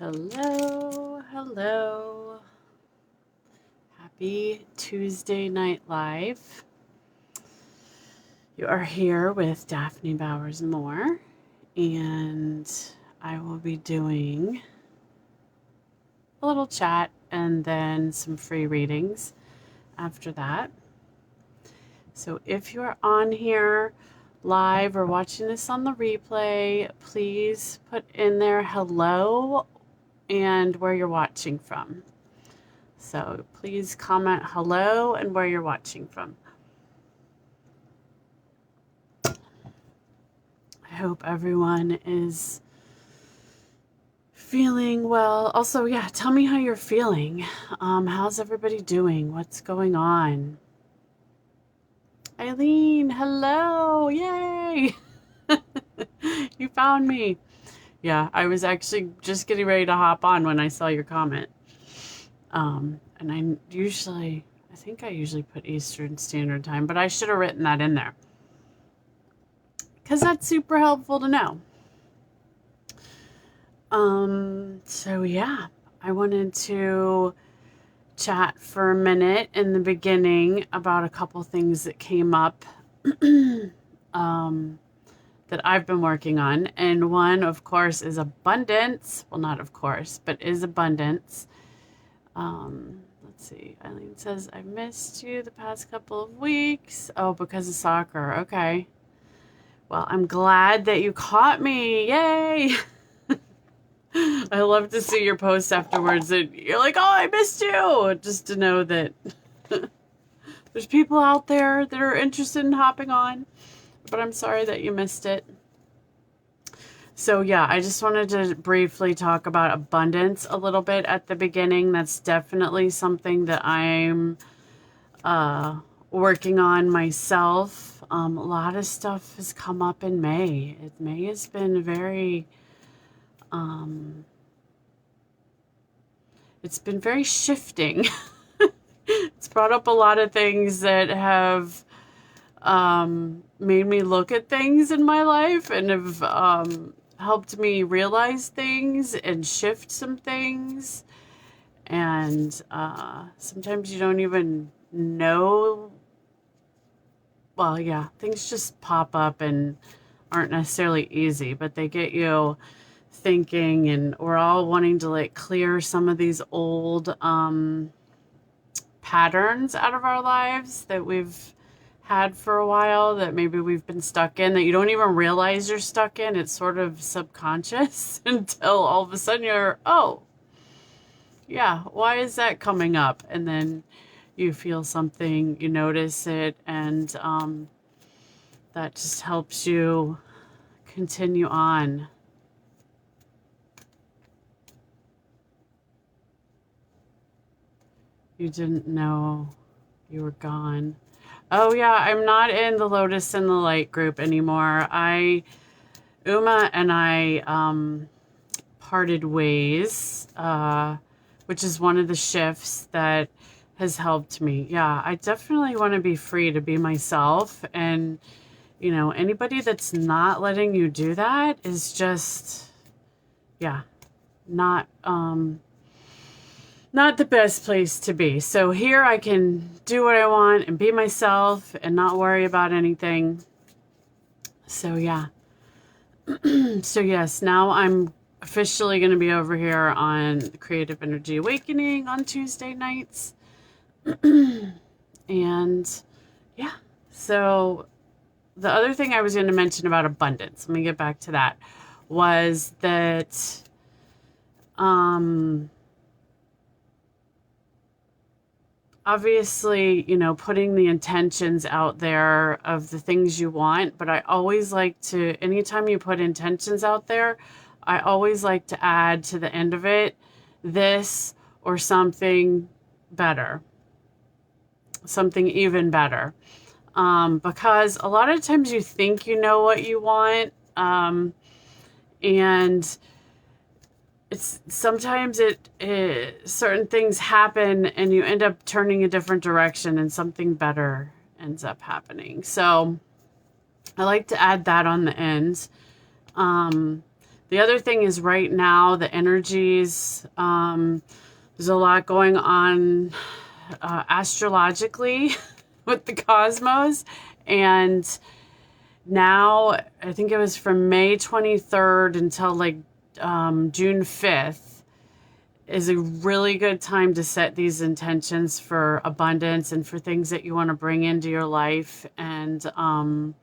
Hello, hello. Happy Tuesday Night Live. You are here with Daphne Bowers Moore, and I will be doing a little chat and then some free readings after that. So if you're on here live or watching this on the replay, please put in there hello and where you're watching from. So please comment hello and where you're watching from. I hope everyone is feeling well. Also, yeah, tell me how you're feeling. How's everybody doing? What's going on? Eileen, hello, yay! You found me. Yeah, I was actually just getting ready to hop on when I saw your comment. And I think I usually put Eastern Standard Time, but I should have written that in there because that's super helpful to know. So yeah, I wanted to chat for a minute in the beginning about a couple things that came up that I've been working on. And one, of course, is abundance. Well, not of course, but is abundance. Let's see. Eileen says, I missed you the past couple of weeks. Oh, because of soccer. Okay. Well, I'm glad that you caught me. Yay! I love to see your posts afterwards that you're like, oh, I missed you. Just to know that there's people out there that are interested in hopping on. But I'm sorry that you missed it. So yeah, I just wanted to briefly talk about abundance a little bit at the beginning. That's definitely something that I'm working on myself. A lot of stuff has come up in May. May has been very, it's been very shifting. It's brought up a lot of things that have made me look at things in my life and have helped me realize things and shift some things. And sometimes you don't even know. Well, yeah, things just pop up and aren't necessarily easy, but they get you thinking, and we're all wanting to like clear some of these old patterns out of our lives that we've had for a while, that maybe we've been stuck in, that you don't even realize you're stuck in. It's sort of subconscious until all of a sudden you're, oh, yeah, why is that coming up? And then you feel something, you notice it, and that just helps you continue on. You didn't know you were gone. Oh yeah, I'm not in the Lotus and the Light group anymore. Uma and I parted ways, which is one of the shifts that has helped me. Yeah, I definitely want to be free to be myself. And, you know, anybody that's not letting you do that is just, yeah, not the best place to be. So here I can do what I want and be myself and not worry about anything. So yeah. So yes, now I'm officially going to be over here on Creative Energy Awakening on Tuesday nights. And yeah, so the other thing I was going to mention about abundance, let me get back to that, was that obviously, you know, putting the intentions out there of the things you want, but I always like to, anytime you put intentions out there, I always like to add to the end of it, this or something better, something even better. Because a lot of times you think you know what you want, and it's sometimes certain things happen and you end up turning a different direction and something better ends up happening. So I like to add that on the end. The other thing is right now, the energies, there's a lot going on astrologically with the cosmos. And now, I think it was from May 23rd until like June 5th is a really good time to set these intentions for abundance and for things that you want to bring into your life. And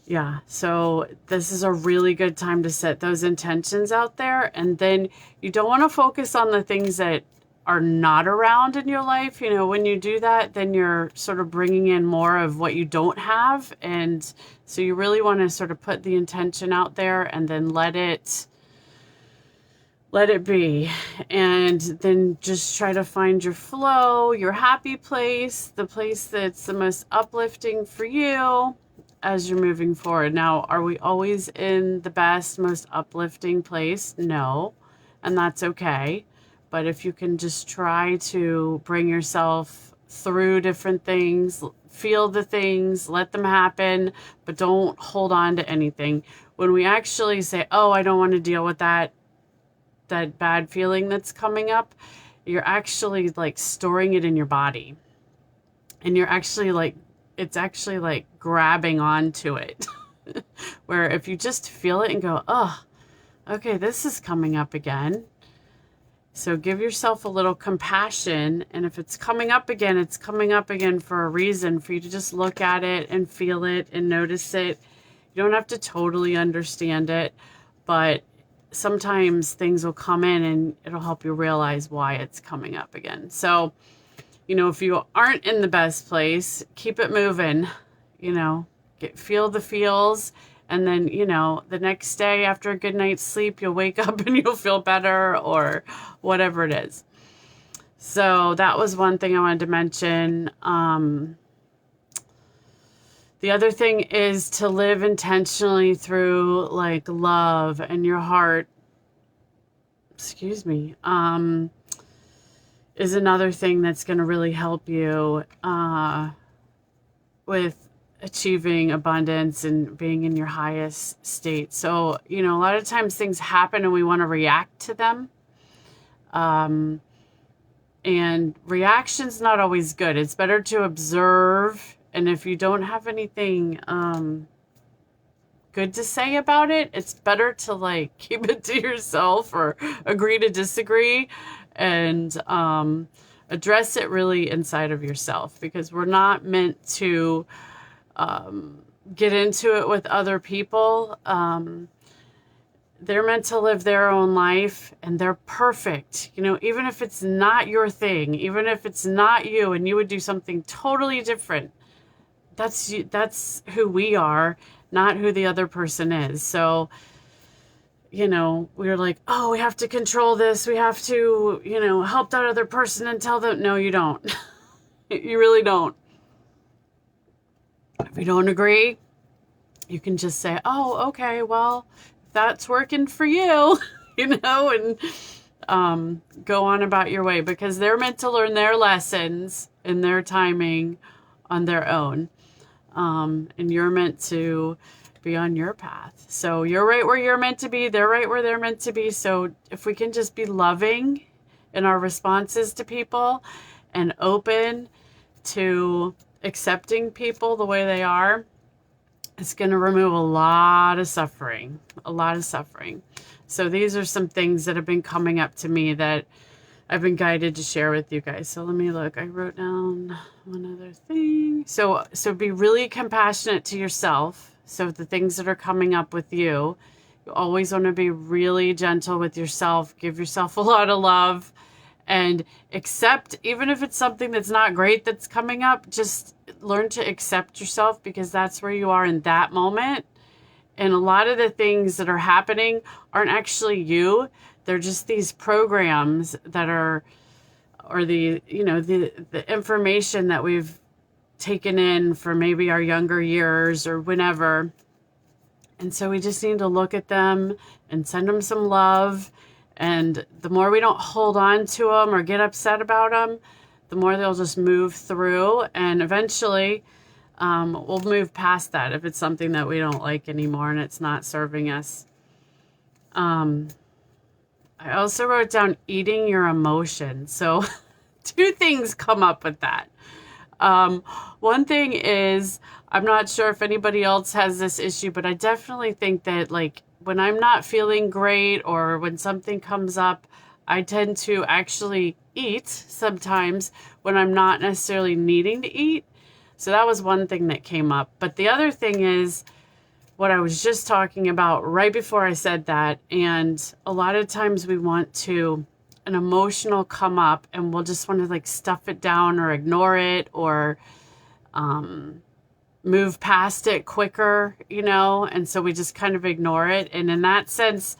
yeah, so this is a really good time to set those intentions out there. And then you don't want to focus on the things that are not around in your life. You know, when you do that, then you're sort of bringing in more of what you don't have. And so you really want to sort of put the intention out there and then let it be. And then just try to find your flow, your happy place, the place that's the most uplifting for you as you're moving forward. Now, are we always in the best, most uplifting place? No, and that's okay. But if you can just try to bring yourself through different things, feel the things, let them happen, but don't hold on to anything. When we actually say, oh, I don't want to deal with that bad feeling that's coming up, you're actually like storing it in your body. And you're actually like, it's actually like grabbing onto it. Where if you just feel it and go, oh, okay, this is coming up again. So give yourself a little compassion. And if it's coming up again, it's coming up again for a reason, for you to just look at it and feel it and notice it. You don't have to totally understand it, but sometimes things will come in and it'll help you realize why it's coming up again. So, you know, if you aren't in the best place, keep it moving, you know, feel the feels. And then, you know, the next day after a good night's sleep, you'll wake up and you'll feel better or whatever it is. So that was one thing I wanted to mention. The other thing is to live intentionally through like love and your heart. Excuse me. Is another thing that's going to really help you with achieving abundance and being in your highest state. So, you know, a lot of times things happen and we want to react to them. And reaction's not always good. It's better to observe. And if you don't have anything good to say about it, it's better to like keep it to yourself or agree to disagree and address it really inside of yourself, because we're not meant to get into it with other people. They're meant to live their own life and they're perfect. You know, even if it's not your thing, even if it's not you and you would do something totally different, that's who we are, not who the other person is. So, you know, we're like, oh, we have to control this. We have to, you know, help that other person and tell them. No, you don't. You really don't. If you don't agree, you can just say, oh, okay, well, if that's working for you, you know, and go on about your way, because they're meant to learn their lessons in their timing on their own. And you're meant to be on your path. So you're right where you're meant to be. They're right where they're meant to be. So if we can just be loving in our responses to people and open to accepting people the way they are, it's going to remove a lot of suffering, So these are some things that have been coming up to me that I've been guided to share with you guys. So let me look. I wrote down one other thing. So be really compassionate to yourself. So the things that are coming up with you always want to be really gentle with yourself. Give yourself a lot of love and accept, even if it's something that's not great that's coming up, just learn to accept yourself, because that's where you are in that moment. And a lot of the things that are happening aren't actually you. They're just these programs that are, or the, you know, the information that we've taken in for maybe our younger years or whenever. And so we just need to look at them and send them some love. And the more we don't hold on to them or get upset about them, the more they'll just move through. And eventually we'll move past that if it's something that we don't like anymore and it's not serving us. Um, I also wrote down eating your emotions. So two things come up with that. Um, One thing is, I'm not sure if anybody else has this issue, but I definitely think that like when I'm not feeling great or when something comes up, I tend to actually eat sometimes when I'm not necessarily needing to eat. So that was one thing that came up. But the other thing is what I was just talking about right before I said that. And a lot of times we want to, an emotional come up and we'll just want to like stuff it down or ignore it or move past it quicker, you know? And so we just kind of ignore it. And in that sense,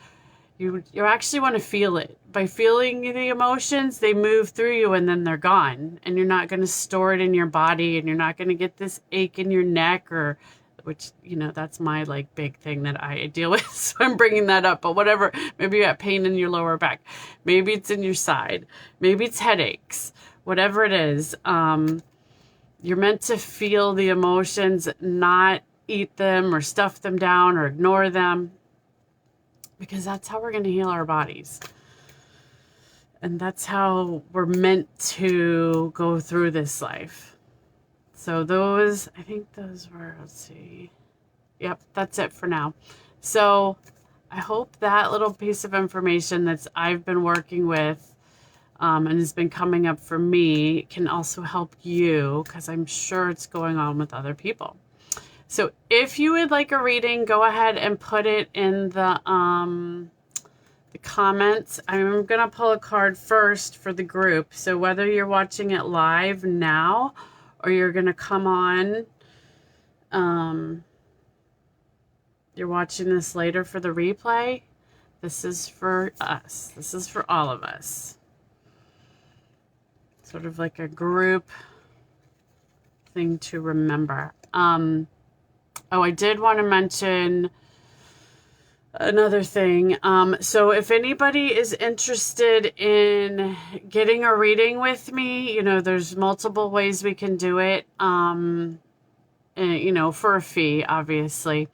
you actually want to feel it. By feeling the emotions, they move through you and then they're gone. And you're not going to store it in your body and you're not going to get this ache in your neck or which, you know, that's my like big thing that I deal with. So I'm bringing that up, but whatever, maybe you have pain in your lower back. Maybe it's in your side. Maybe it's headaches, whatever it is. You're meant to feel the emotions, not eat them or stuff them down or ignore them, because that's how we're going to heal our bodies. And that's how we're meant to go through this life. So those, I think those were, let's see. Yep, that's it for now. So I hope that little piece of information that I've been working with and has been coming up for me can also help you, because I'm sure it's going on with other people. So if you would like a reading, go ahead and put it in the comments. I'm going to pull a card first for the group. So whether you're watching it live now or you're going to come on, you're watching this later for the replay, this is for us. This is for all of us. Sort of like a group thing to remember. Oh, I did want to mention another thing. So if anybody is interested in getting a reading with me, you know, there's multiple ways we can do it. And, you know, for a fee, obviously.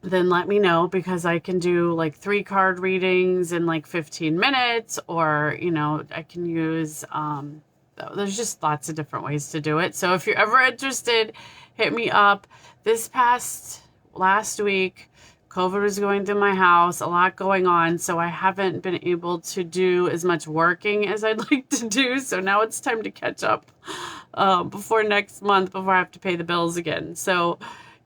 Then let me know, because I can do like 3 card readings in like 15 minutes, or, you know, I can use, there's just lots of different ways to do it. So if you're ever interested, hit me up. Last week, COVID was going through my house, a lot going on. So I haven't been able to do as much working as I'd like to do. So now it's time to catch up before next month, before I have to pay the bills again. So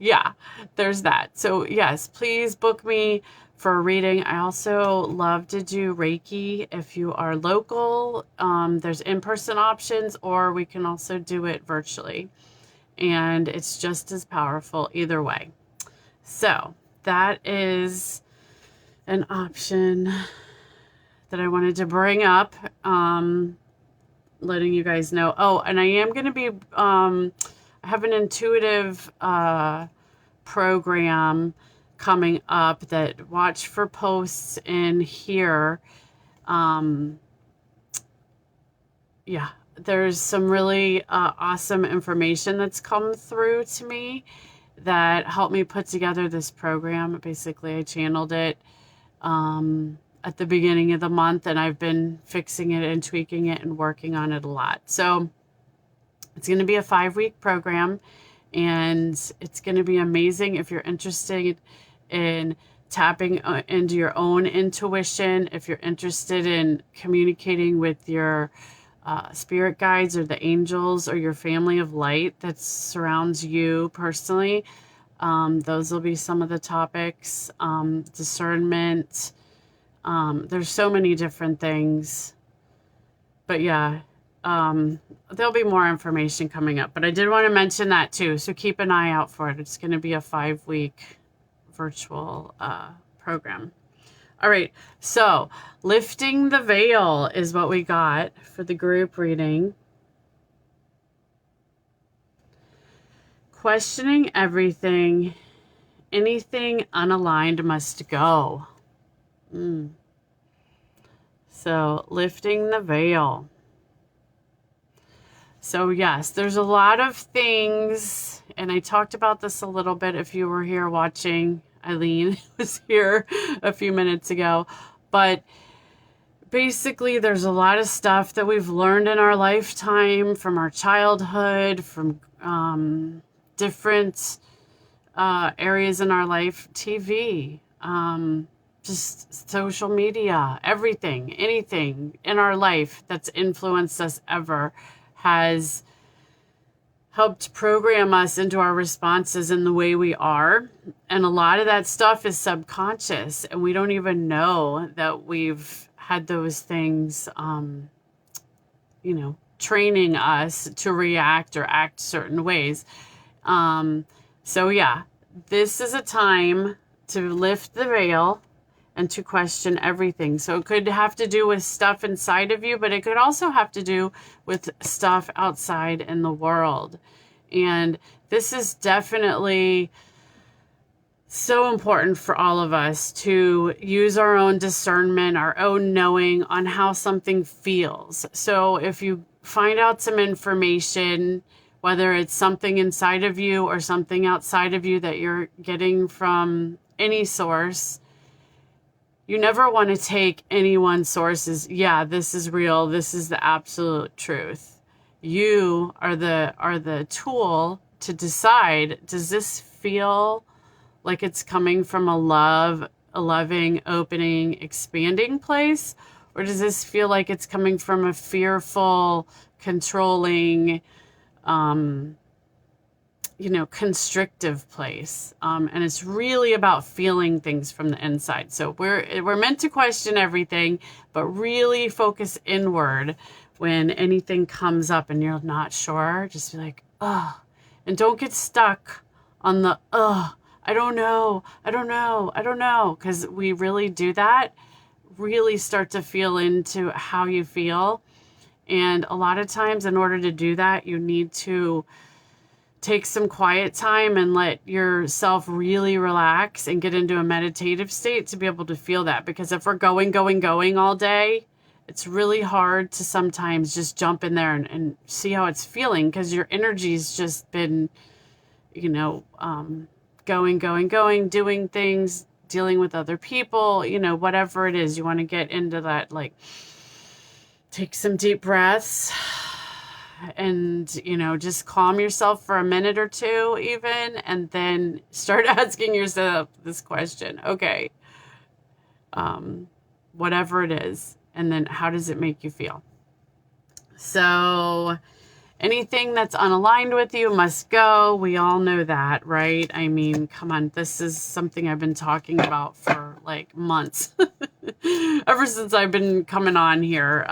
yeah, there's that. So yes, please book me for a reading. I also love to do Reiki if you are local. There's in-person options, or we can also do it virtually. And it's just as powerful either way. So that is an option that I wanted to bring up, letting you guys know. Oh, and I am going to be... I have an intuitive program coming up that watch for posts in here. Yeah, there's some really awesome information that's come through to me that helped me put together this program. Basically, I channeled it at the beginning of the month, and I've been fixing it and tweaking it and working on it a lot. So it's going to be a 5-week program, and it's going to be amazing if you're interested in tapping into your own intuition, if you're interested in communicating with your spirit guides or the angels or your family of light that surrounds you personally. Those will be some of the topics. Discernment. There's so many different things. But yeah, there'll be more information coming up, but I did want to mention that too. So keep an eye out for it. It's going to be a 5-week virtual program. All right. So lifting the veil is what we got for the group reading. Questioning everything. Anything unaligned must go. So lifting the veil. So yes, there's a lot of things, and I talked about this a little bit if you were here watching Eileen was here a few minutes ago. But basically, there's a lot of stuff that we've learned in our lifetime from our childhood, from different areas in our life, TV, just social media, everything, anything in our life that's influenced us ever has helped program us into our responses in the way we are. And a lot of that stuff is subconscious, and we don't even know that we've had those things, training us to react or act certain ways. So yeah, this is a time to lift the veil and to question everything. So it could have to do with stuff inside of you, but it could also have to do with stuff outside in the world. And this is definitely so important for all of us to use our own discernment, our own knowing on how something feels. So if you find out some information, whether it's something inside of you or something outside of you that you're getting from any source, you never want to take any one source as, yeah, this is real, this is the absolute truth. You are the tool to decide, does this feel like it's coming from a loving, opening, expanding place? Or does this feel like it's coming from a fearful, controlling, constrictive place? And it's really about feeling things from the inside. So we're meant to question everything, but really focus inward when anything comes up and you're not sure. Just be like, oh, and don't get stuck on the, I don't know, because we really do that. Really start to feel into how you feel. And a lot of times in order to do that, you need to take some quiet time and let yourself really relax and get into a meditative state to be able to feel that. Because if we're going all day, it's really hard to sometimes just jump in there and see how it's feeling, because your energy's just been, going, doing things, dealing with other people, whatever it is. You want to get into that, like, take some deep breaths and, just calm yourself for a minute or two even, and then start asking yourself this question. Okay, whatever it is, and then how does it make you feel? So anything that's unaligned with you must go. We all know that, right? I mean, come on. This is something I've been talking about for like months. Ever since I've been coming on here.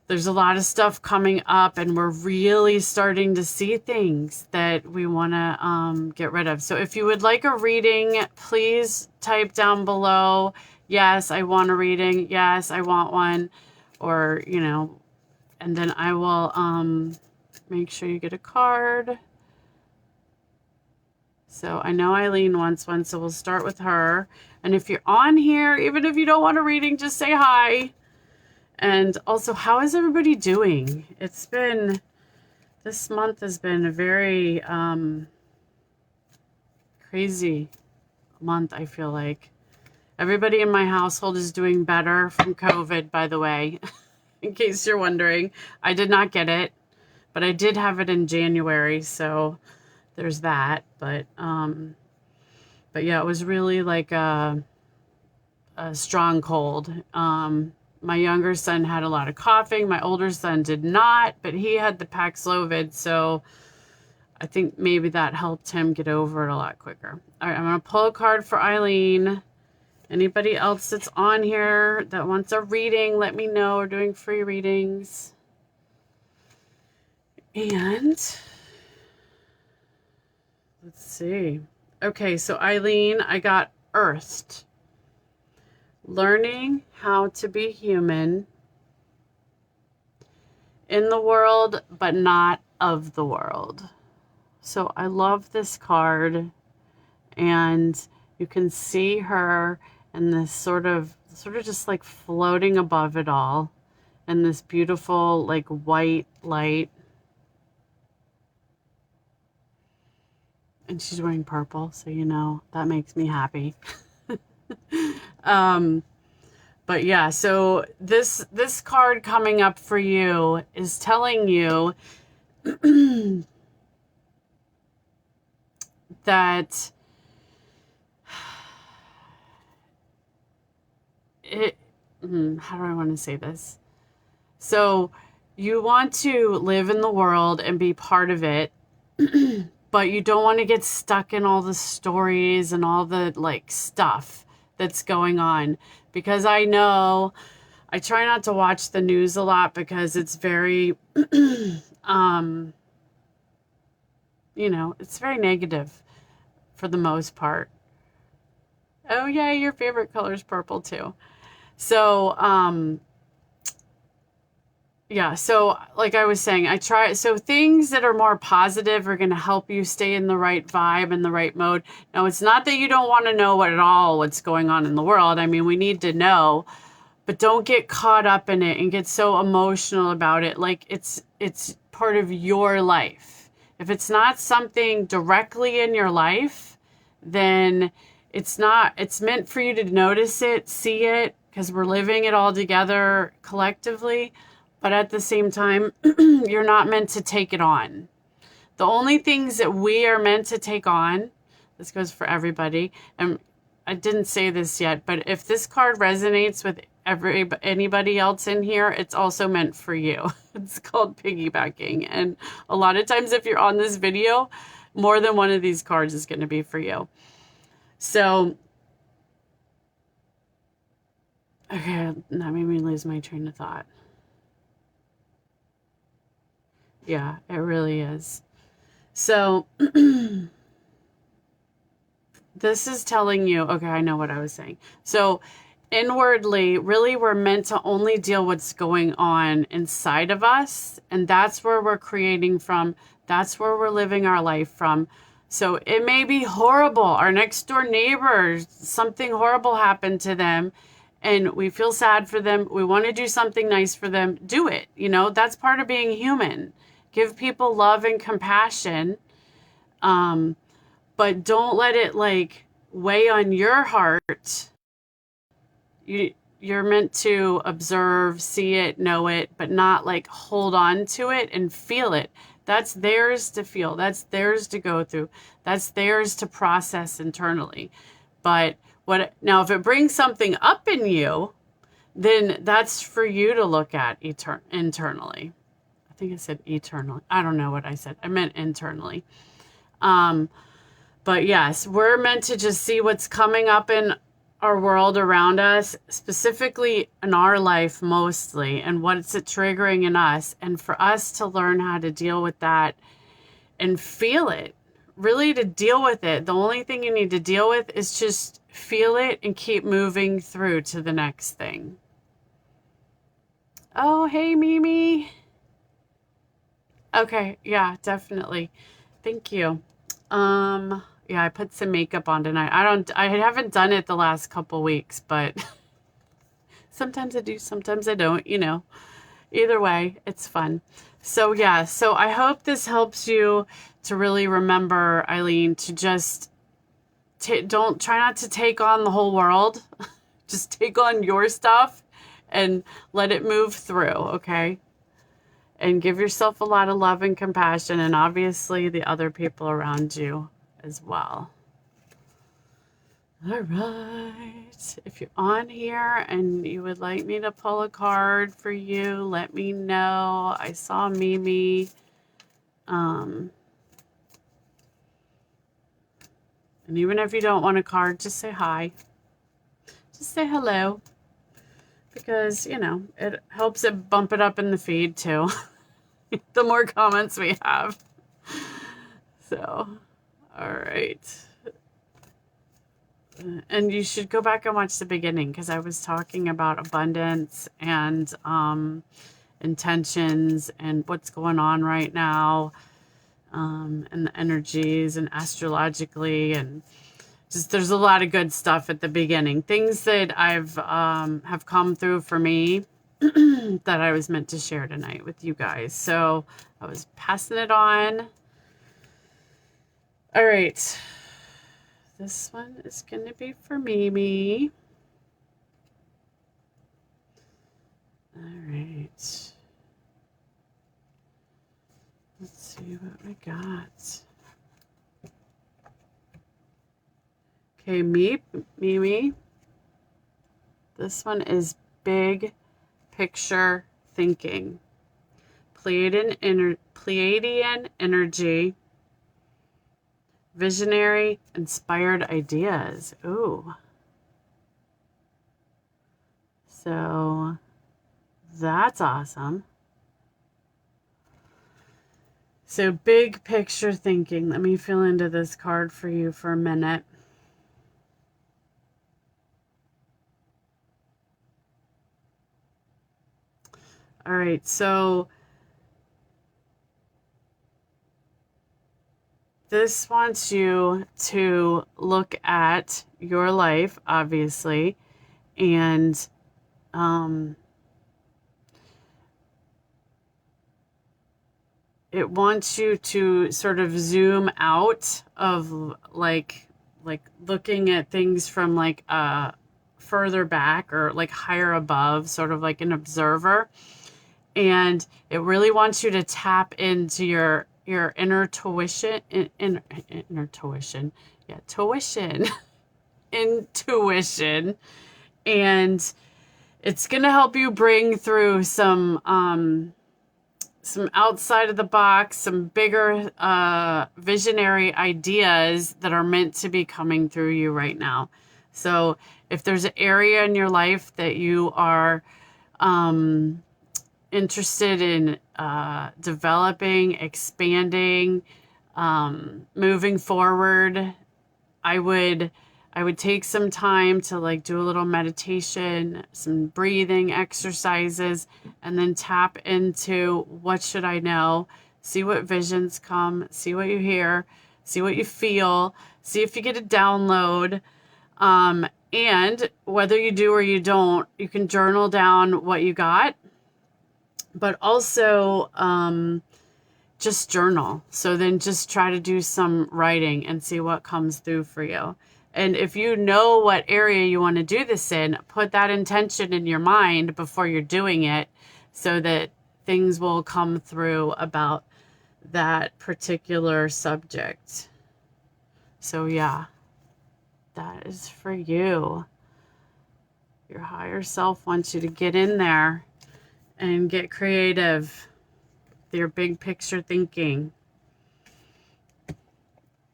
There's a lot of stuff coming up, and we're really starting to see things that we want to get rid of. So if you would like a reading, please type down below, yes, I want a reading. Yes, I want one. Or, and then I will make sure you get a card. So I know Eileen wants one, so we'll start with her. And if you're on here, even if you don't want a reading, just say hi. And also, how is everybody doing? This month has been a very crazy month, I feel like. Everybody in my household is doing better from COVID, by the way. In case you're wondering, I did not get it, but I did have it in January, so there's that. But yeah, it was really like a strong cold. My younger son had a lot of coughing. My older son did not, but he had the Paxlovid, so I think maybe that helped him get over it a lot quicker. All right, I'm going to pull a card for Eileen. Anybody else that's on here that wants a reading, let me know. We're doing free readings. And let's see. Okay, so Eileen, I got earthed. Learning how to be human in the world, but not of the world. So I love this card, and you can see her and this sort of just like floating above it all, and this beautiful like white light. and she's wearing purple, so you know that makes me happy. um, but yeah, so this card coming up for you is telling you that how do I want to say this? So you want to live in the world and be part of it, but you don't want to get stuck in all the stories and all the like stuff that's going on. Because I know I try not to watch the news a lot because it's very, you know, it's very negative for the most part. Oh yeah, your favorite color is purple too. So, yeah, so like I was saying, so things that are more positive are going to help you stay in the right vibe and the right mode. Now, it's not that you don't want to know what's going on in the world. I mean, we need to know, but don't get caught up in it and get so emotional about it. Like it's part of your life. If it's not something directly in your life, then it's meant for you to notice it, see it, because we're living it all together collectively. But at the same time, you're not meant to take it on. The only things that we are meant to take on, this goes for everybody, and I didn't say this yet, but if this card resonates with anybody else in here, it's also meant for you. It's called piggybacking. And a lot of times if you're on this video, more than one of these cards is going to be for you. So, okay, that made me lose my train of thought. Yeah, it really is. So, this is telling you, okay, I know what I was saying. So, inwardly, really, we're meant to only deal what's going on inside of us. And that's where we're creating from. That's where we're living our life from. So, it may be horrible. Our next door neighbor, something horrible happened to them. And we feel sad for them. We want to do something nice for them. Do it. You know, that's part of being human. Give people love and compassion. But don't let it like weigh on your heart. You're meant to observe, see it, know it, but not like hold on to it and feel it. That's theirs to feel. That's theirs to go through. That's theirs to process internally. But now if it brings something up in you, then that's for you to look at internally. I think I said eternally. I don't know what I said. I meant internally. But yes, we're meant to just see what's coming up in our world around us, specifically in our life mostly, and what's it triggering in us, and for us to learn how to deal with that and feel it. Really, to deal with it, the only thing you need to deal with is just feel it and keep moving through to the next thing. Oh, hey, Mimi. Okay, yeah, definitely. Thank you. Yeah, I put some makeup on tonight. I haven't done it the last couple weeks, but sometimes I do, sometimes I don't, you know. Either way, it's fun. So yeah, so I hope this helps you to really remember, Eileen, to just don't try not to take on the whole world. Just take on your stuff and let it move through, okay? And give yourself a lot of love and compassion, and obviously the other people around you as well. All right. If you're on here and you would like me to pull a card for you, let me know. I saw Mimi. And even if you don't want a card, just say hi. Just say hello. Because, you know, it helps it bump it up in the feed too. The more comments we have. So, all right. And you should go back and watch the beginning because I was talking about abundance and intentions and what's going on right now, and the energies and astrologically, and just there's a lot of good stuff at the beginning. Things that I've have come through for me that I was meant to share tonight with you guys. So I was passing it on. All right. This one is going to be for Mimi. All right. Let's see what we got. Okay, Mimi. This one is big picture thinking. Pleiadian energy. Visionary, inspired ideas. Ooh. So that's awesome. So big picture thinking. Let me feel into this card for you for a minute. All right, so this wants you to look at your life, obviously, and it wants you to sort of zoom out of like looking at things from like further back or like higher above, sort of like an observer. And it really wants you to tap into your inner tuition, tuition, intuition, and it's going to help you bring through some outside of the box, some bigger visionary ideas that are meant to be coming through you right now. So if there's an area in your life that you are interested in developing, expanding, moving forward, I would take some time to like do a little meditation, some breathing exercises, and then tap into what should I know, see what visions come, see what you hear, see what you feel, see if you get a download. And whether you do or you don't, you can journal down what you got, but also just journal. So then just try to do some writing and see what comes through for you. And if you know what area you want to do this in, put that intention in your mind before you're doing it so that things will come through about that particular subject. So yeah, that is for you. Your higher self wants you to get in there and get creative with your big picture thinking.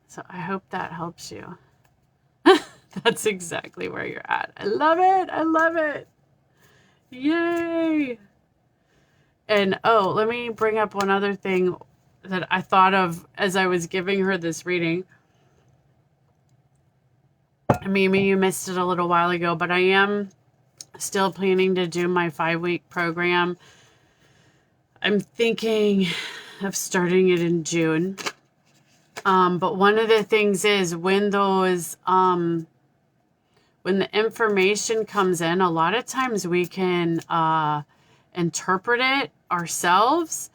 So I hope that helps you. That's exactly where you're at. I love it. I love it. Yay. And oh, let me bring up one other thing that I thought of as I was giving her this reading. Mimi, you missed it a little while ago, but I am still planning to do my 5-week program. I'm thinking of starting it in June. But one of the things is when those when the information comes in, a lot of times we can interpret it ourselves,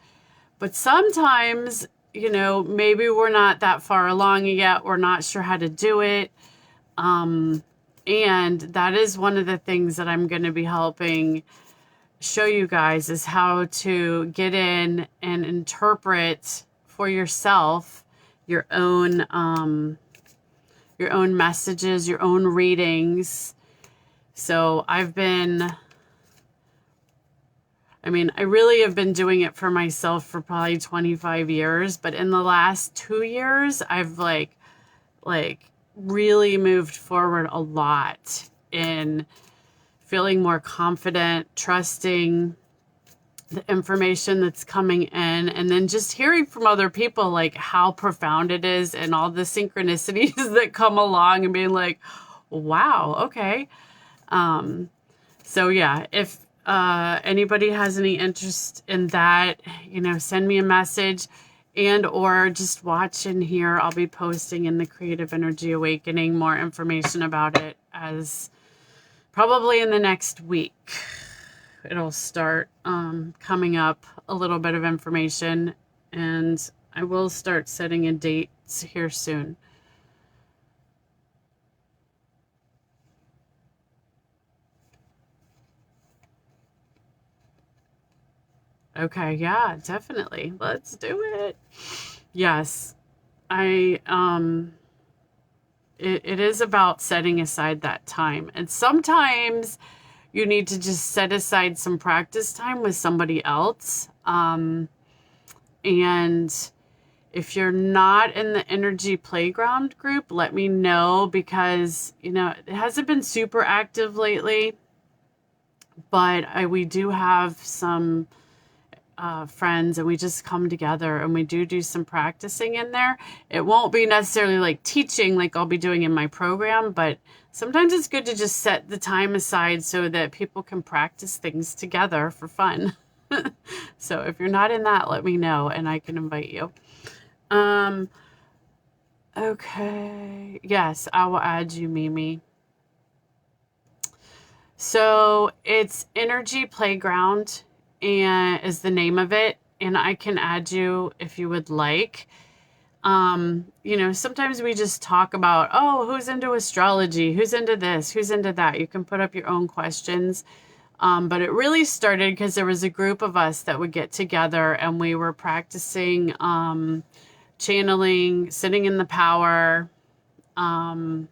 but sometimes, you know, maybe we're not that far along yet. We're not sure how to do it. And that is one of the things that I'm going to be helping show you guys is how to get in and interpret for yourself your own messages, your own readings. So I really have been doing it for myself for probably 25 years, but in the last 2 years, I've like really moved forward a lot in feeling more confident, trusting the information that's coming in, and then just hearing from other people like how profound it is and all the synchronicities that come along and being like, wow, okay. So yeah, if anybody has any interest in that, you know, send me a message and or just watch and hear. I'll be posting in the Creative Energy Awakening more information about it as probably in the next week. It'll start coming up a little bit of information, and I will start setting a date here soon. Okay, yeah, definitely. Let's do it. Yes, I it is about setting aside that time. And sometimes you need to just set aside some practice time with somebody else. And if you're not in the energy playground group, let me know, because it hasn't been super active lately, but we do have some friends, and we just come together and we do some practicing in there. It won't be necessarily like teaching like I'll be doing in my program, but sometimes it's good to just set the time aside so that people can practice things together for fun. So if you're not in that, let me know and I can invite you. Okay. Yes, I will add you, Mimi. So it's Energy Playground and is the name of it, and I can add you if you would like. Sometimes we just talk about, oh, who's into astrology, who's into this, who's into that. You can put up your own questions. But it really started because there was a group of us that would get together and we were practicing channeling, sitting in the power. And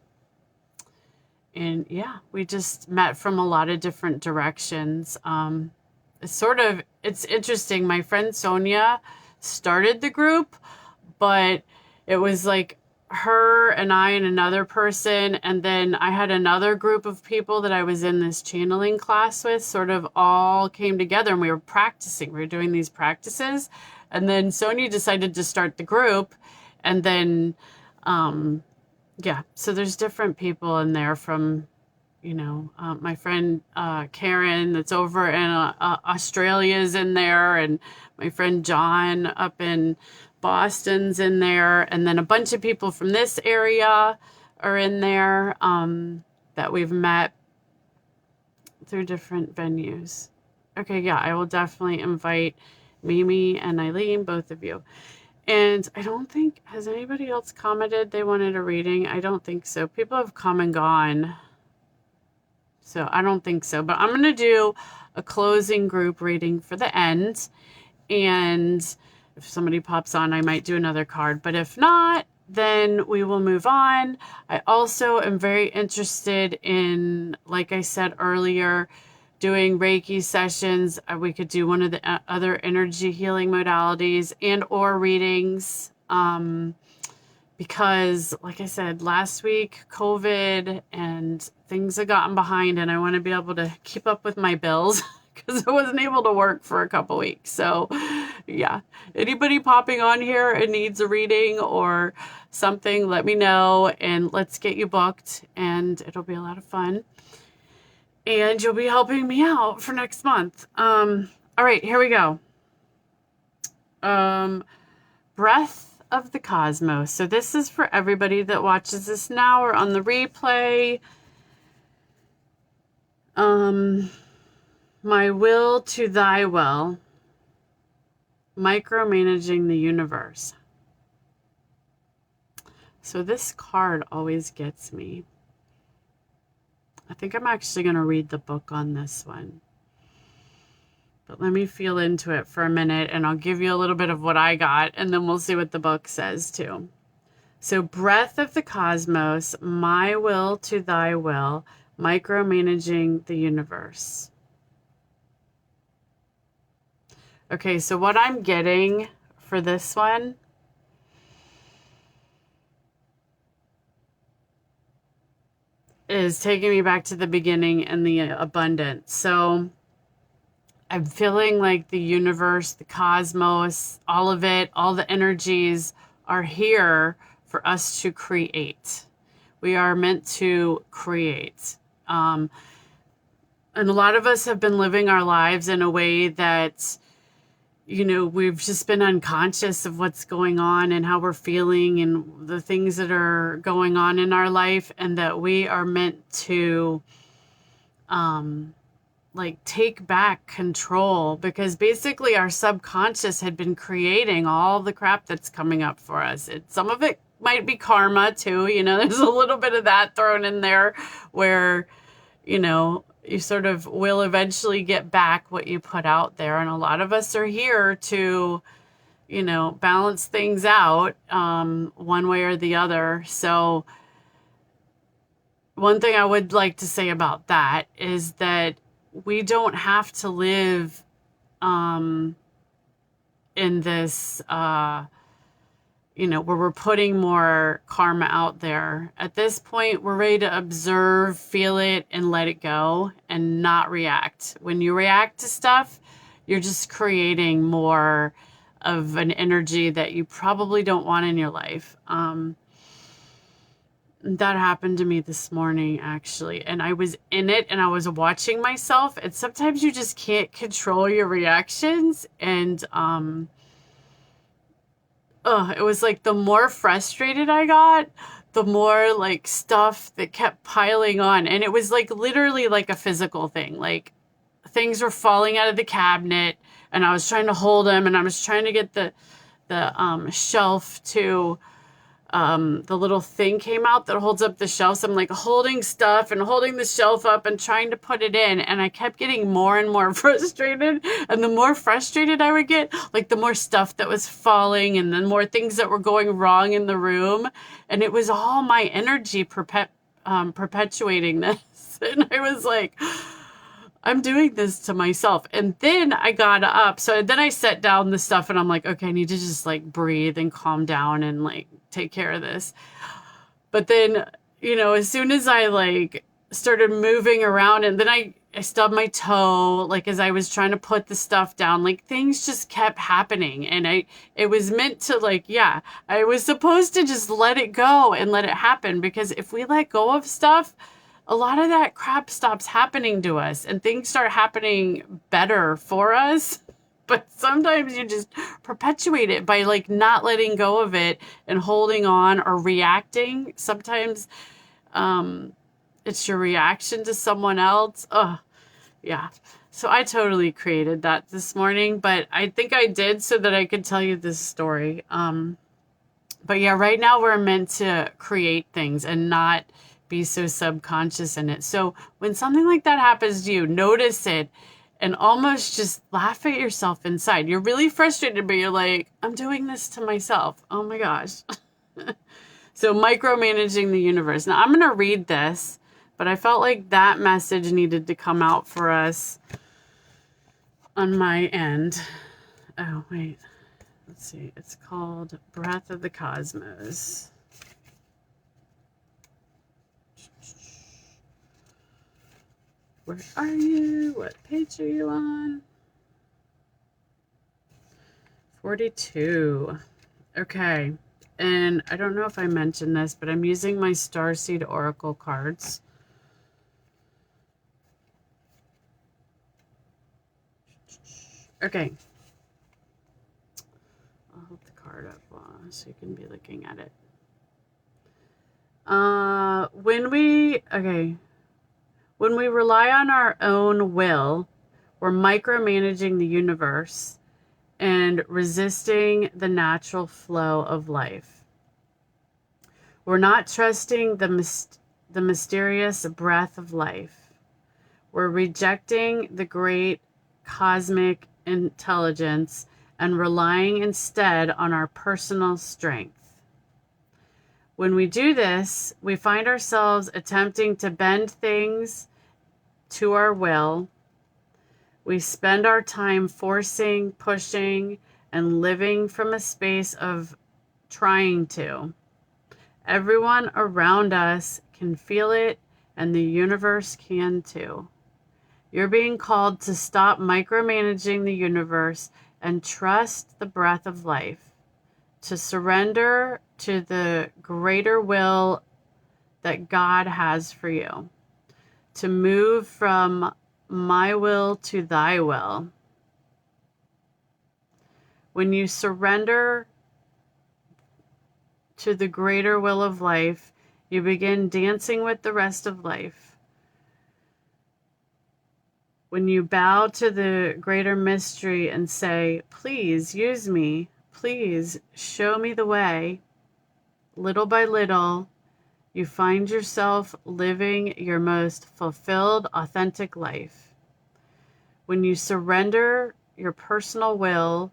yeah, we just met from a lot of different directions. It's interesting. My friend Sonia started the group, but it was like her and I and another person, and then I had another group of people that I was in this channeling class with, sort of all came together and we were practicing. We were doing these practices, and then Sonia decided to start the group, and then yeah, so there's different people in there from my friend Karen that's over in Australia's in there, and my friend John up in Boston's in there, and then a bunch of people from this area are in there that we've met through different venues. Okay, yeah, I will definitely invite Mimi and Eileen, both of you. And I don't think, has anybody else commented they wanted a reading? I don't think so. People have come and gone. So I don't think so. But I'm going to do a closing group reading for the end. And if somebody pops on, I might do another card. But if not, then we will move on. I also am very interested in, like I said earlier, doing Reiki sessions. We could do one of the other energy healing modalities and or readings. Because, like I said, last week, COVID and things have gotten behind, and I want to be able to keep up with my bills because I wasn't able to work for a couple weeks. So, yeah, anybody popping on here and needs a reading or something, let me know, and let's get you booked, and it'll be a lot of fun. And you'll be helping me out for next month. All right, here we go. Breath of the Cosmos. So this is for everybody that watches this now or on the replay. My will to thy will. Micromanaging the universe. So this card always gets me. I think I'm actually going to read the book on this one. But let me feel into it for a minute, and I'll give you a little bit of what I got, and then we'll see what the book says too. So, breath of the cosmos, my will to thy will, micromanaging the universe. Okay, so what I'm getting for this one is taking me back to the beginning and the abundance. So I'm feeling like the universe, the cosmos, all of it, all the energies are here for us to create. We are meant to create. And a lot of us have been living our lives in a way that, we've just been unconscious of what's going on and how we're feeling and the things that are going on in our life, and that we are meant to take back control, because basically our subconscious had been creating all the crap that's coming up for us. Some of it might be karma too. There's a little bit of that thrown in there where, you sort of will eventually get back what you put out there. And a lot of us are here to, balance things out, one way or the other. So one thing I would like to say about that is that we don't have to live, in this, where we're putting more karma out there. At this point, we're ready to observe, feel it, and let it go and not react. When you react to stuff, you're just creating more of an energy that you probably don't want in your life. That happened to me this morning, actually, and I was in it and I was watching myself, and sometimes you just can't control your reactions. And it was like the more frustrated I got, the more like stuff that kept piling on. And it was like literally like a physical thing. Like things were falling out of the cabinet and I was trying to hold them, and I was trying to get the shelf to, the little thing came out that holds up the shelf. So I'm like holding stuff and holding the shelf up and trying to put it in. And I kept getting more and more frustrated. And the more frustrated I would get, like the more stuff that was falling and then more things that were going wrong in the room. And it was all my energy perpetuating this. And I was like, I'm doing this to myself. And then I got up. So then I set down the stuff and I'm like, okay, I need to just like breathe and calm down and like take care of this. But then, as soon as I like started moving around, and then I stubbed my toe, like as I was trying to put the stuff down, like things just kept happening. And it was meant to like, yeah, I was supposed to just let it go and let it happen, because if we let go of stuff, a lot of that crap stops happening to us and things start happening better for us. But sometimes you just perpetuate it by like not letting go of it and holding on or reacting. Sometimes it's your reaction to someone else. Yeah. So I totally created that this morning, but I think I did so that I could tell you this story. But yeah, right now we're meant to create things and not be so subconscious in it. So when something like that happens to you, notice it and almost just laugh at yourself inside. You're really frustrated, but you're like, I'm doing this to myself. Oh my gosh. So micromanaging the universe. Now I'm going to read this, but I felt like that message needed to come out for us on my end. Oh, wait. Let's see. It's called Breath of the Cosmos. Where are you? What page are you on? 42. Okay. And I don't know if I mentioned this, but I'm using my Starseed Oracle cards. Okay. I'll hold the card up so you can be looking at it. When we rely on our own will, we're micromanaging the universe and resisting the natural flow of life. We're not trusting the mysterious breath of life. We're rejecting the great cosmic intelligence and relying instead on our personal strength. When we do this, we find ourselves attempting to bend things to our will. We spend our time forcing, pushing, and living from a space of trying to. Everyone around us can feel it, and the universe can too. You're being called to stop micromanaging the universe and trust the breath of life, to surrender to the greater will that God has for you, to move from my will to thy will. When you surrender to the greater will of life, you begin dancing with the rest of life. When you bow to the greater mystery and say, please use me, please show me the way, little by little, you find yourself living your most fulfilled, authentic life. When you surrender your personal will,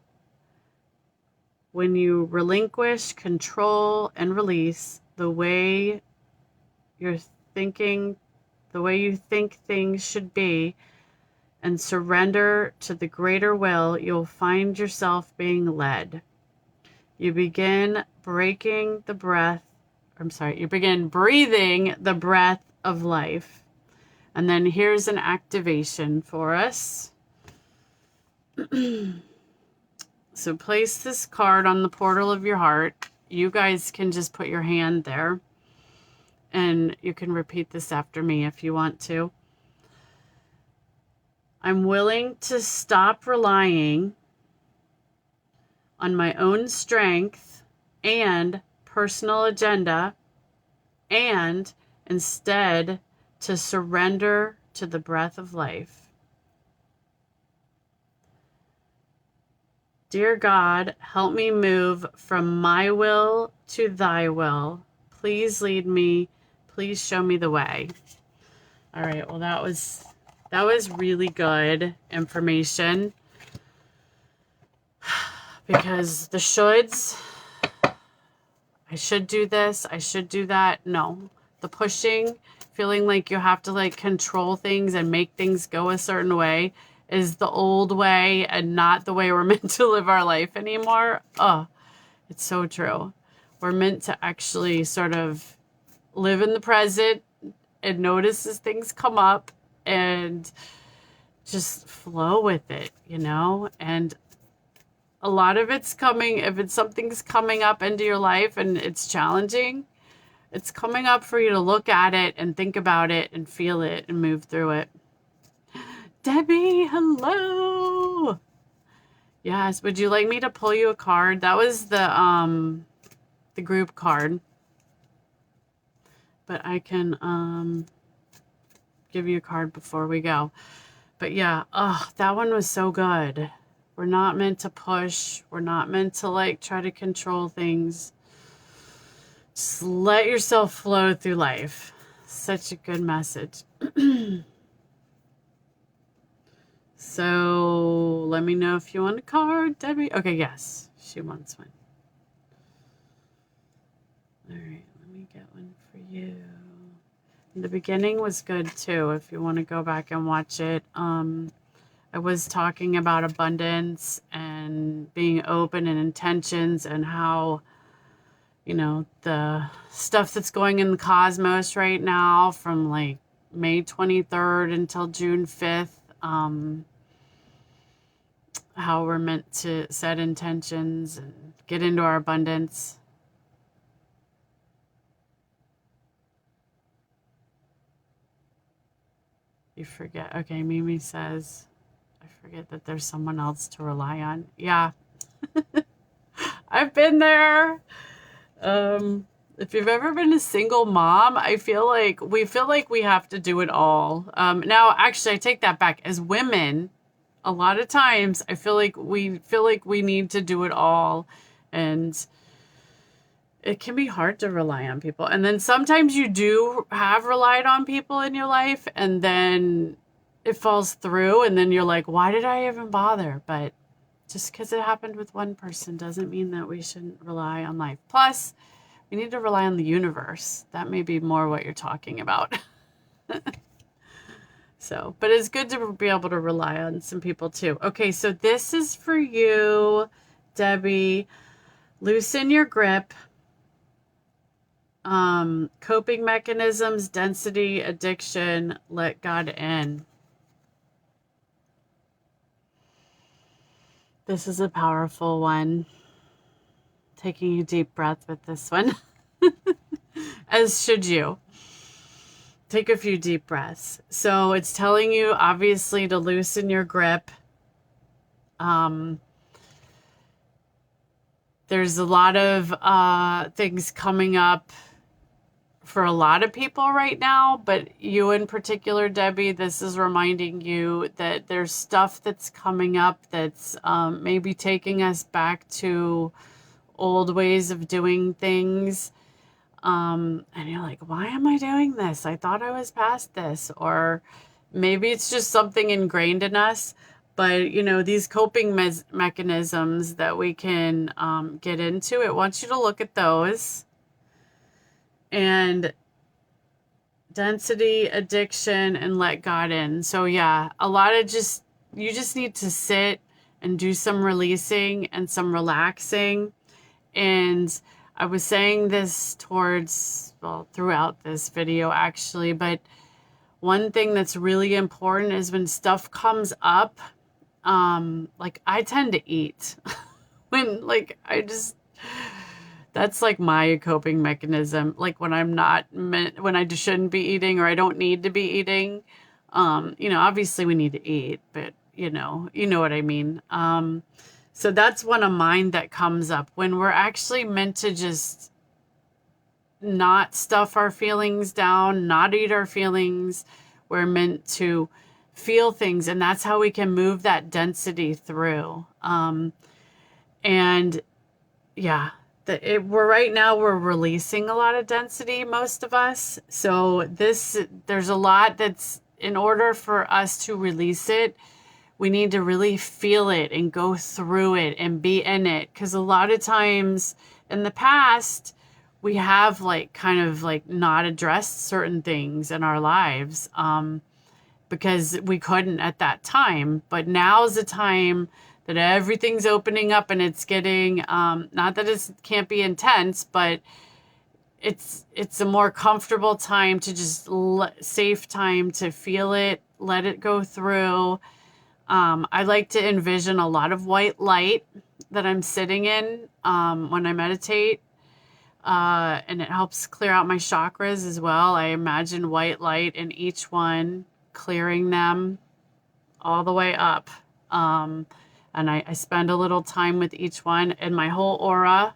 when you relinquish, control, and release the way you're thinking, the way you think things should be, and surrender to the greater will, you'll find yourself being led. You begin breathing the breath of life. And then here's an activation for us. So place this card on the portal of your heart. You guys can just put your hand there. And you can repeat this after me if you want to. I'm willing to stop relying on my own strength and personal agenda, and instead to surrender to the breath of life. Dear God, help me move from my will to thy will. Please lead me. Please show me the way. All right, well, that was really good information, because the shoulds, I should do this, I should do that. No, the pushing, feeling like you have to like control things and make things go a certain way is the old way and not the way we're meant to live our life anymore. Oh, it's so true. We're meant to actually sort of live in the present and notice as things come up and just flow with it, you know? And a lot of it's coming, if something's coming up into your life and it's challenging, it's coming up for you to look at it and think about it and feel it and move through it. Debbie, hello. Yes, would you like me to pull you a card? That was the group card. But I can give you a card before we go. But yeah, that one was so good. We're not meant to push. We're not meant to like try to control things. Just let yourself flow through life. Such a good message. So let me know if you want a card, Debbie. Okay, yes, she wants one. All right, let me get one for you. The beginning was good too, if you want to go back and watch it. I was talking about abundance and being open and intentions, and how, you know, the stuff that's going in the cosmos right now from like May 23rd until June 5th, how we're meant to set intentions and get into our abundance. You forget. Okay, Mimi says, I forget that there's someone else to rely on. Yeah. I've been there. If you've ever been a single mom, I feel like we have to do it all. Now, actually, I take that back. As women, a lot of times I feel like we need to do it all, and it can be hard to rely on people. And then sometimes you do have relied on people in your life, and then it falls through, and then you're like, why did I even bother? But just because it happened with one person doesn't mean that we shouldn't rely on life. Plus, we need to rely on the universe. That may be more what you're talking about. So, but it's good to be able to rely on some people too. Okay, so this is for you, Debbie. Loosen your grip. Coping mechanisms, density, addiction, let God in. This is a powerful one. Taking a deep breath with this one. As should you. Take a few deep breaths. So it's telling you, obviously, to loosen your grip. There's a lot of things coming up for a lot of people right now, but you in particular, Debbie, this is reminding you that there's stuff that's coming up that's maybe taking us back to old ways of doing things. And you're like, why am I doing this? I thought I was past this. Or maybe it's just something ingrained in us. But, you know, these coping mechanisms that we can get into, it wants you to look at those. And density, addiction, and let God in. So yeah, a lot of you just need to sit and do some releasing and some relaxing. And I was saying this throughout this video actually, but one thing that's really important is when stuff comes up, like I tend to eat when that's like my coping mechanism. Like when when I just shouldn't be eating or I don't need to be eating. You know, obviously we need to eat, but you know what I mean. So that's one of mine that comes up when we're actually meant to just not stuff our feelings down, not eat our feelings. We're meant to feel things, and that's how we can move that density through. And yeah, right now we're releasing a lot of density, most of us. So there's a lot that's, in order for us to release it, we need to really feel it and go through it and be in it. Because a lot of times in the past, we have kind of not addressed certain things in our lives because we couldn't at that time. But now's the time that everything's opening up and it's getting, not that it can't be intense, but it's a more comfortable time to just safe time to feel it, let it go through. I like to envision a lot of white light that I'm sitting in when I meditate. And it helps clear out my chakras as well. I imagine white light in each one, clearing them all the way up. And I spend a little time with each one in my whole aura,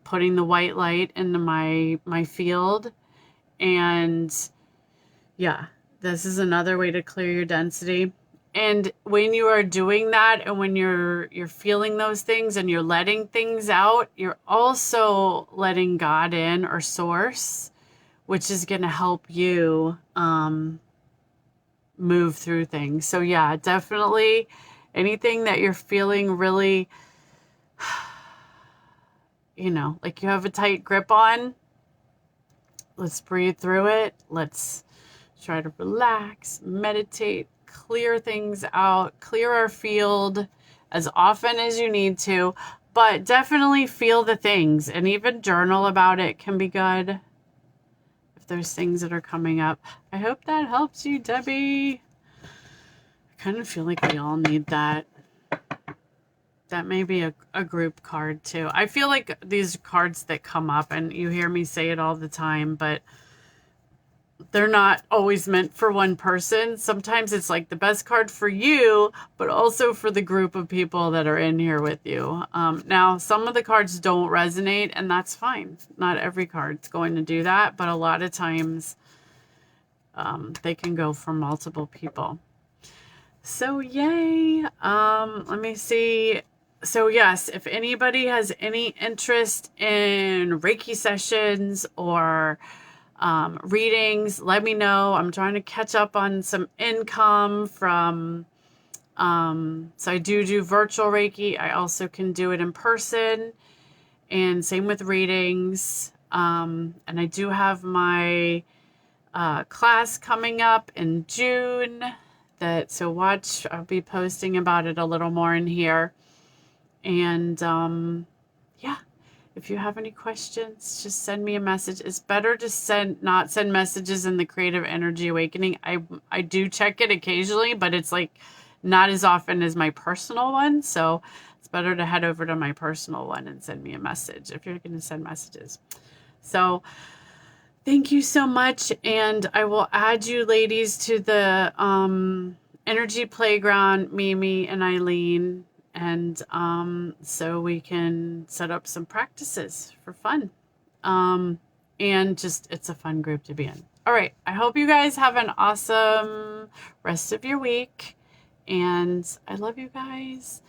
putting the white light into my field. And yeah, this is another way to clear your density. And when you are doing that and when you're feeling those things and you're letting things out, you're also letting God in, or source, which is going to help you move through things. So yeah, definitely anything that you're feeling really, you know, like you have a tight grip on, let's breathe through it. Let's try to relax, meditate, clear things out, clear our field as often as you need to, but definitely feel the things, and even journal about it can be good if there's things that are coming up. I hope that helps you, Debbie. I kind of feel like we all need that. That may be a group card too. I feel like these cards that come up, and you hear me say it all the time, but they're not always meant for one person. Sometimes it's like the best card for you, but also for the group of people that are in here with you. Now, some of the cards don't resonate, and that's fine. Not every card's going to do that, but a lot of times they can go for multiple people. So yay. Let me see. So yes, if anybody has any interest in Reiki sessions or readings, let me know. I'm trying to catch up on some income from, so I do virtual Reiki. I also can do it in person, and same with readings. And I do have my class coming up in June so watch, I'll be posting about it a little more in here. And yeah, if you have any questions, just send me a message. It's better to not send messages in the Creative Energy Awakening. I do check it occasionally, but it's like not as often as my personal one. So it's better to head over to my personal one and send me a message if you're going to send messages. So thank you so much. And I will add you ladies to the Energy Playground, Mimi and Eileen. And so we can set up some practices for fun. And just, it's a fun group to be in. All right. I hope you guys have an awesome rest of your week. And I love you guys.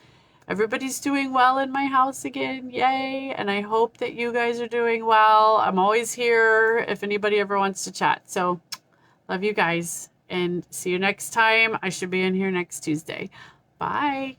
everybody's doing well in my house again. Yay. And I hope that you guys are doing well. I'm always here if anybody ever wants to chat. So love you guys and see you next time. I should be in here next Tuesday. Bye.